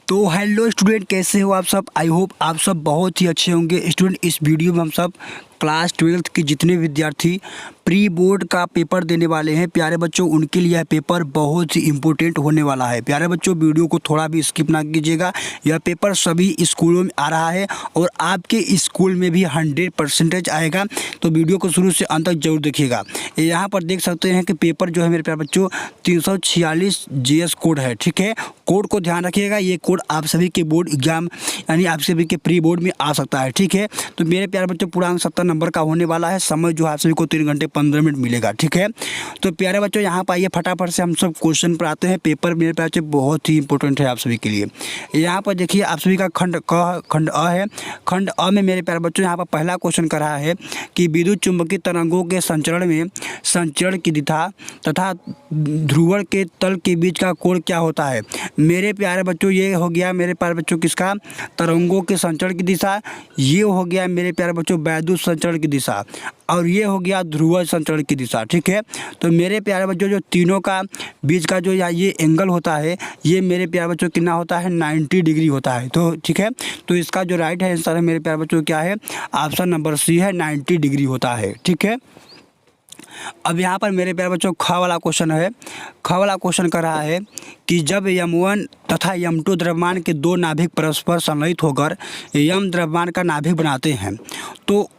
तो hello student, कैसे हो आप सब। आई होप आप सब बहुत ही अच्छे होंगे। स्टूडेंट, इस वीडियो में हम सब क्लास 12th के जितने विद्यार्थी प्री बोर्ड का पेपर देने वाले हैं प्यारे बच्चों, उनके लिए यह पेपर बहुत ही इम्पोर्टेंट होने वाला है। प्यारे बच्चों, वीडियो को थोड़ा भी स्किप ना कीजिएगा। यह पेपर सभी स्कूलों में आ रहा है और आपके स्कूल में भी 100% आएगा, तो वीडियो को शुरू से अंत तक जरूर देखिएगा। यहाँ पर देख सकते हैं कि पेपर जो है मेरे प्यारे बच्चों 346 GS कोड है। ठीक है, कोड को ध्यान रखिएगा। ये कोड आप सभी के बोर्ड एग्जाम यानी आप सभी के प्री बोर्ड में आ सकता है। ठीक है, तो मेरे प्यारे बच्चों पूरा 70 नंबर का होने वाला है। समय जो आप सभी को 3 घंटे 15 मिनट मिलेगा। ठीक है, तो प्यारे बच्चों यहाँ पर आइए फटाफट से हम सब क्वेश्चन पर आते हैं। पेपर मेरे प्यारे बच्चों बहुत ही इंपॉर्टेंट है आप सभी के लिए। यहाँ पर देखिए आप सभी का खंड अ है। खंड अ में मेरे प्यारे बच्चों यहाँ पर पहला क्वेश्चन कर रहा है कि विद्युत चुंबकीय तरंगों के संचरण में संचरण की दिशा तथा ध्रुवण के तल के बीच का कोण क्या होता है। मेरे प्यारे बच्चों ये हो गया मेरे प्यारे बच्चों किसका, तरंगों के संचरण की दिशा। ये हो गया मेरे प्यारे बच्चों वैद्युत संचरण की दिशा, और ये हो गया ध्रुव संचरण की दिशा। ठीक है, तो मेरे प्यारे बच्चों जो तीनों का बीच का जो ये एंगल होता है, ये मेरे प्यारे बच्चों कितना होता है, 90 डिग्री होता है। तो ठीक है, तो इसका जो राइट है आंसर है मेरे प्यारे बच्चों क्या है, ऑप्शन नंबर सी है, 90 डिग्री होता है। ठीक है, अब यहाँ पर मेरे प्यारे बच्चों ख वाला क्वेश्चन है। ख वाला क्वेश्चन कर रहा है कि जब M1 तथा M2 द्रव्यमान के दो नाभिक परस्पर संलयित होकर M द्रव्यमान का नाभिक बनाते हैं तो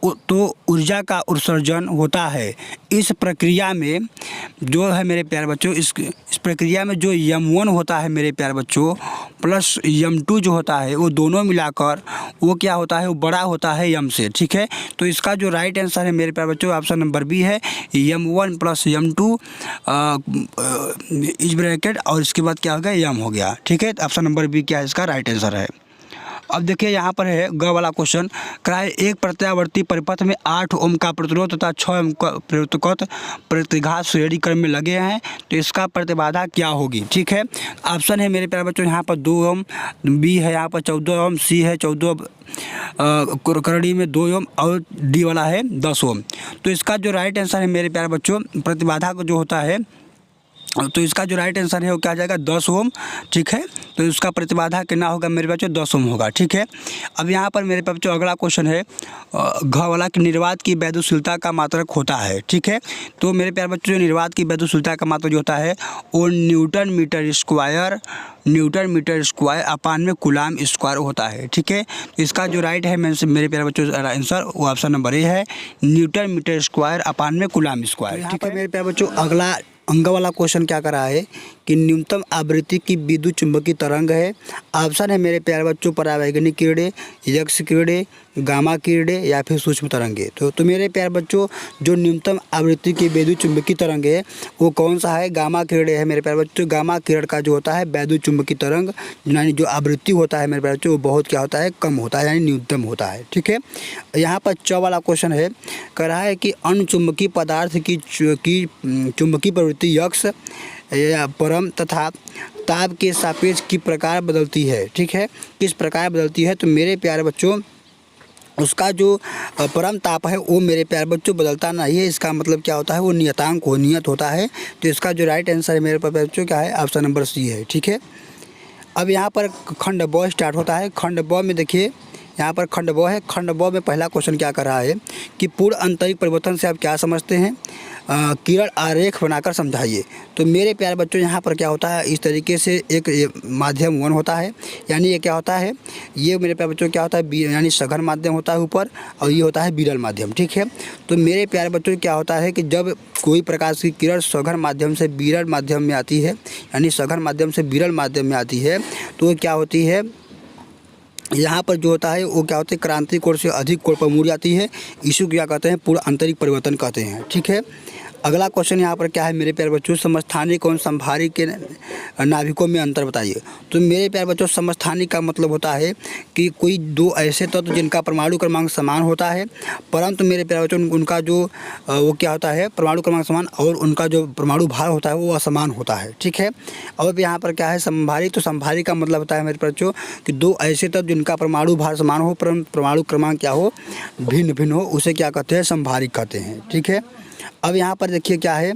ऊर्जा का उत्सर्जन होता है। इस प्रक्रिया में जो है मेरे प्यारे बच्चों इस प्रक्रिया में जो M1 होता है मेरे प्यारे बच्चों प्लस M2 जो होता है वो दोनों मिलाकर वो क्या होता है, वो बड़ा होता है M से। ठीक है, तो इसका जो राइट आंसर है मेरे प्यारे बच्चों ऑप्शन नंबर बी है, M1 प्लस M2 इस ब्रैकेट और इसके बाद क्या हो गया, M हो गया। ठीक है, ऑप्शन नंबर बी क्या है, इसका राइट आंसर है। अब देखिए यहाँ पर है ग वाला क्वेश्चन कराए, एक प्रत्यावर्ती परिपथ में 8 ओम का प्रतिरोध तथा 6 ओम का प्रतिरोध प्रतिघात श्रेणी क्रम में लगे हैं, तो इसका प्रतिबाधा क्या होगी। ठीक है, ऑप्शन है मेरे प्यारे बच्चों यहाँ पर 2 ओम, बी है यहाँ पर 14 ओम, सी है 14 करड़ी में 2 ओम और डी वाला है 10 ओम। तो इसका जो राइट आंसर है मेरे प्यारे बच्चों प्रतिबाधा को जो होता है, तो इसका जो राइट आंसर है वो क्या आ जाएगा, 10 ओम। ठीक है, तो इसका प्रतिबाधा कितना होगा मेरे बच्चों, 10 ओम होगा। ठीक है, अब यहाँ पर मेरे बच्चों अगला क्वेश्चन है घ वाला कि निर्वात की वैद्युतशीलता का मात्रक होता है। ठीक है, तो मेरे प्यारे बच्चों निर्वात की वैद्युतशीलता का मात्रक जो होता है वो न्यूटन मीटर स्क्वायर अपान में कूलाम स्क्वायर होता है। ठीक है, तो इसका जो राइट है मेरे प्यारे बच्चों आंसर वो ऑप्शन नंबर ए है, न्यूटन मीटर स्क्वायर अपान में कूलाम स्क्वायर। ठीक है, मेरे प्यारे बच्चों अगला अंग वाला क्वेश्चन क्या कर रहा है कि न्यूनतम आवृत्ति की विद्युत चुंबकीय तरंग है। ऑप्शन है मेरे प्यारे बच्चों परावैगनिक किरणें, यक्ष किरणें, गामा किरणें या फिर सूक्ष्म तरंगे। तो मेरे प्यारे बच्चों जो न्यूनतम आवृत्ति की विद्युत चुंबकीय तरंग है वो कौन सा है, गामा किरणें है मेरे प्यारे बच्चों। गामा किरण का जो होता है वैद्युत चुंबकीय तरंग यानी जो आवृत्ति होता है मेरे प्यारे बच्चों वो बहुत क्या होता है, कम होता है यानी न्यूनतम होता है। ठीक है, यहाँ पर च वाला क्वेश्चन है कह रहा है कि अणुचुंबकीय पदार्थ की चुंबकीय प्रवृत्ति यक्ष या परम तथा ताप के सापेक्ष किस प्रकार बदलती है। ठीक है, किस प्रकार बदलती है, तो मेरे प्यारे बच्चों उसका जो परम ताप है वो मेरे प्यारे बच्चों बदलता नहीं है। इसका मतलब क्या होता है, वो नियत होता है। तो इसका जो राइट आंसर है मेरे प्यारे बच्चों क्या है, ऑप्शन नंबर सी है। ठीक है, अब यहाँ पर खंड ब स्टार्ट होता है। खंड ब में देखिए यहाँ पर खंड ब है। खंड ब में पहला क्वेश्चन क्या कर रहा है कि पूर्ण आंतरिक परिवर्तन से आप क्या समझते हैं, किरण आरेख बनाकर समझाइए। तो मेरे प्यारे बच्चों यहाँ पर क्या होता है, इस तरीके से एक माध्यम 1 होता है, यानी ये क्या होता है, ये मेरे प्यारे बच्चों क्या होता है यानी सघन माध्यम होता है ऊपर, और ये होता है विरल माध्यम। ठीक है, तो मेरे प्यारे बच्चों क्या होता है कि जब कोई प्रकाश की किरण सघन माध्यम से विरल माध्यम में आती है यानी सघन माध्यम से विरल माध्यम में आती है तो क्या होती है, यहाँ पर जो होता है वो क्या होता है, क्रांतिक कोण से अधिक कोण पर मुड़ जाती है। इसी को क्या कहते हैं, पूर्ण आंतरिक परिवर्तन कहते हैं। ठीक है, अगला क्वेश्चन यहाँ पर क्या है मेरे प्यारे बच्चों, समस्थानिक और संभारी के नाभिकों में अंतर बताइए। तो मेरे प्यारे बच्चों समस्थानिक का मतलब होता है कि कोई दो ऐसे तत्व जिनका परमाणु क्रमांक समान होता है, परंतु मेरे प्यारे बच्चों उनका जो वो क्या होता है, परमाणु क्रमांक समान और उनका जो परमाणु भार होता है वो असमान होता है। ठीक है, अब यहाँ पर क्या है संभारी, तो संभारी का मतलब होता है मेरे बच्चों कि दो ऐसे तत्व जिनका परमाणु भार समान हो परंतु परमाणु क्रमांक क्या हो, भिन्न भिन्न हो, उसे क्या कहते हैं, संभारिक कहते हैं। ठीक है, अब यहाँ पर देखिए क्या है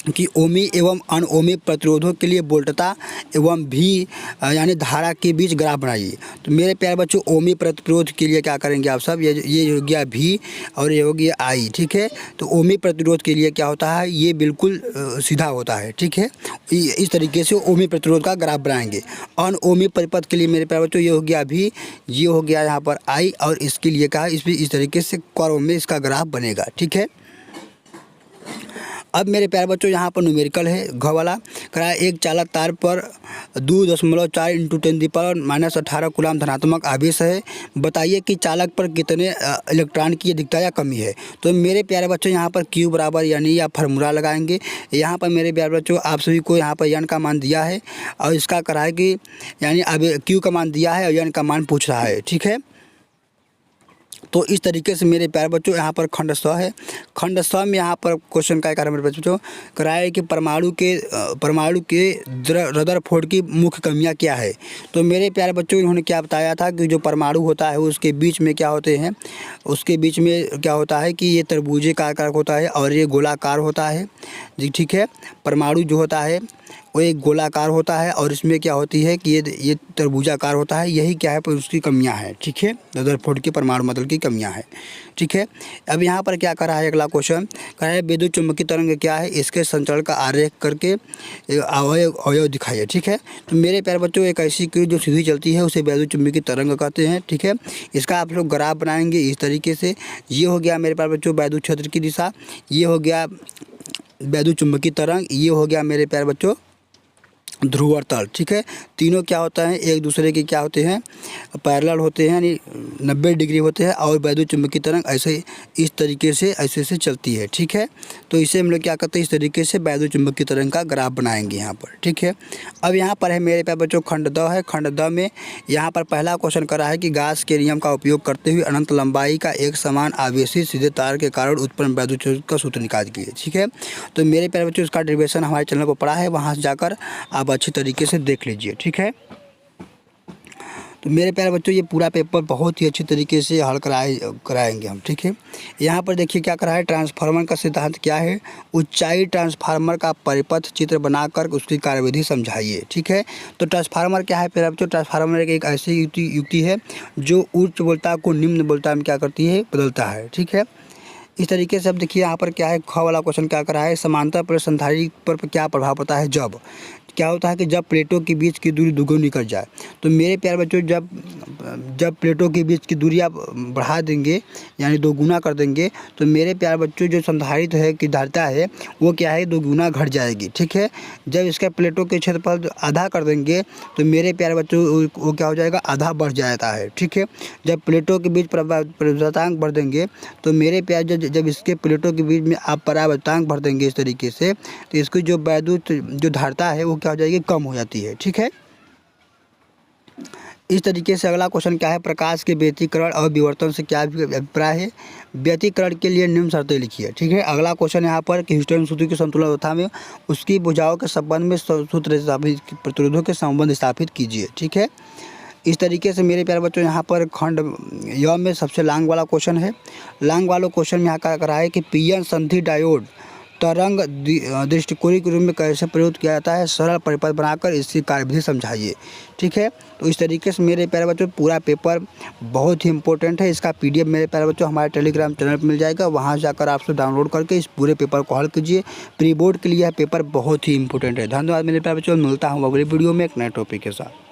कि ओमी एवं अनओमी प्रतिरोधों के लिए वोल्टता एवं भी यानी धारा के बीच ग्राफ बनाइए। तो मेरे प्यारे बच्चों ओमी प्रतिरोध के लिए क्या करेंगे आप सब, ये हो गया भी और ये हो गया आई, ठीक है। तो ओमी प्रतिरोध के लिए क्या होता है, ये बिल्कुल सीधा होता है, ठीक है। इस तरीके से ओमी प्रतिरोध का ग्राफ बनाएंगे। अनओमी परिपथ के लिए मेरे प्यारे बच्चों ये हो गया भी, ये हो गया यहाँ पर आई, और इसके लिए क्या है, इस तरीके से कर्व में इसका ग्राफ बनेगा, ठीक है। अब मेरे प्यारे बच्चों यहाँ पर न्यूमेरिकल है घ वाला, कराया एक चालक तार पर 2.4 × 10⁻18 कूलाम धनात्मक आवेश है, बताइए कि चालक पर कितने इलेक्ट्रॉन की अधिकता या कमी है। तो मेरे प्यारे बच्चों यहाँ पर Q बराबर यानी या फार्मूला लगाएंगे। यहाँ पर मेरे प्यारे बच्चों आप सभी को यहाँ पर n का मान दिया है और इसका करा है कि यानी अब Q का मान दिया है और n का मान पूछ रहा है, ठीक है। तो इस तरीके से मेरे प्यारे बच्चों यहाँ पर खंड 100 है। खंड 100 में यहाँ पर क्वेश्चन का कारण मेरे बच्चों कराया है कि परमाणु के रदरफोर्ड की मुख्य कमियाँ क्या है। तो मेरे प्यारे बच्चों इन्होंने क्या बताया था कि जो परमाणु होता है उसके बीच में क्या होते हैं, उसके बीच में क्या होता है कि ये त्रिभुजाकार होता है और ये गोलाकार होता है जी, ठीक है। परमाणु जो होता है वो एक गोलाकार होता है और इसमें क्या होती है कि ये त्रिभुजाकार होता है। यही क्या है पर उसकी कमियां हैं, ठीक है। रदरफोर्ड के परमाणु मॉडल की कमियां हैं, ठीक है। अब यहाँ पर क्या कर रहा है, अगला क्वेश्चन कह रहा है विद्युत चुम्बकीय तरंग क्या है, इसके संचरण का आरेख करके अवयव दिखाइए, ठीक है। तो मेरे प्यारे बच्चों एक ऐसी क्रिया जो सीधी चलती है उसे विद्युत चुम्बकीय तरंग कहते हैं, ठीक है। इसका आप लोग ग्राफ बनाएंगे इस तरीके से। ये हो गया मेरे प्यारे बच्चों विद्युत क्षेत्र की दिशा, ये हो गया विद्युत चुम्बकीय तरंग, ये हो गया मेरे प्यारे बच्चों ध्रुव तल, ठीक है। तीनों क्या होता है, एक दूसरे के क्या होते हैं, पैरेलल होते हैं यानी 90 डिग्री होते हैं और विद्युत चुम्बकीय तरंग ऐसे इस तरीके से ऐसे चलती है, ठीक है। तो इसे हम लोग क्या करते हैं, इस तरीके से विद्युत चुम्बकीय तरंग का ग्राफ बनाएंगे यहाँ पर, ठीक है। अब यहाँ पर है मेरे प्यारे बच्चों खंड 2 है। खंड 2 में यहाँ पर पहला क्वेश्चन करा है कि गॉस के नियम का उपयोग करते हुए अनंत लंबाई का एक समान आवेशित सीधे तार के कारण उत्पन्न विद्युत क्षेत्र का सूत्र निकालिए, ठीक है। तो मेरे प्यारे बच्चों इसका डेरिवेशन हमारे चैनल पर पड़ा है, वहाँ से जाकर आप अच्छी तरीके से देख लीजिए, ठीक है। तो मेरे प्यारे बच्चों ये पूरा पेपर बहुत ही अच्छी तरीके से हल कराएंगे हम, ठीक है। यहाँ पर देखिए क्या करा है, ट्रांसफार्मर का सिद्धांत क्या है, ऊंचाई ट्रांसफार्मर का परिपथ चित्र बनाकर उसकी कार्यविधि समझाइए, ठीक है। तो ट्रांसफार्मर क्या है प्यारे बच्चों, ट्रांसफार्मर एक ऐसी युक्ति है जो उच्च वोल्टेज को निम्न वोल्टेज में क्या करती है, बदलता है, ठीक है। इस तरीके से अब देखिए यहाँ पर क्या है, ख वाला क्वेश्चन क्या करा है, समांतर पर संधारित्र पर क्या प्रभाव पड़ता है, जब क्या होता है कि जब प्लेटों के बीच की दूरी दुगुनी कर जाए। तो मेरे प्यारे बच्चों जब प्लेटों के बीच की दूरी आप बढ़ा देंगे यानी दोगुना कर देंगे तो मेरे प्यारे बच्चों जो संधारित्र है की धारिता है वो क्या है, दोगुना घट जाएगी, ठीक है। जब इसका प्लेटों के क्षेत्रफल आधा कर देंगे तो मेरे प्यारे बच्चों वो क्या हो जाएगा, आधा बढ़ जाता है, ठीक है। जब प्लेटों के बीच परावर्तनांक बढ़ देंगे तो मेरे प्यारे जब इसके प्लेटों के बीच में आप परावर्तनांक भर देंगे इस तरीके से तो इसकी जो विद्युत जो धारिता है वो क्या हो जाएगी, कम हो जाती है, ठीक है। इस तरीके से अगला क्वेश्चन क्या है, प्रकाश के व्यतिकरण और विवर्तन से क्या अभिप्राय है, व्यतिकरण के लिए निम्न शर्तें लिखिए, ठीक है। अगला क्वेश्चन यहाँ पर कि ह्यूस्टन सूत्र की संतुलन अवस्था में उसकी भुजाओं के संबंध में सूत्र स्थापित प्रतिरोधों के संबंध स्थापित कीजिए, ठीक है। इस तरीके से मेरे प्यारे बच्चों यहाँ पर खंड य में सबसे लॉन्ग वाला क्वेश्चन है। लॉन्ग वाला क्वेश्चन में यहाँ का करा है कि पीएन संधि डायोड तरंग दृष्टिकोण के रूप में कैसे प्रयोग किया जाता है, सरल परिपथ बनाकर इसकी कार्यविधि समझाइए, ठीक है। तो इस तरीके से मेरे प्यारे बच्चों पूरा पेपर बहुत ही इंपॉर्टेंट है। इसका PDF मेरे प्यारे बच्चों हमारे टेलीग्राम चैनल पर मिल जाएगा, वहाँ जाकर आप सब डाउनलोड करके इस पूरे पेपर को हल कीजिए। प्री बोर्ड के लिए यह पेपर बहुत ही इंपॉर्टेंट है। धन्यवाद मेरे प्यारे बच्चों, मिलता हूँ अगले वीडियो में एक नए टॉपिक के साथ।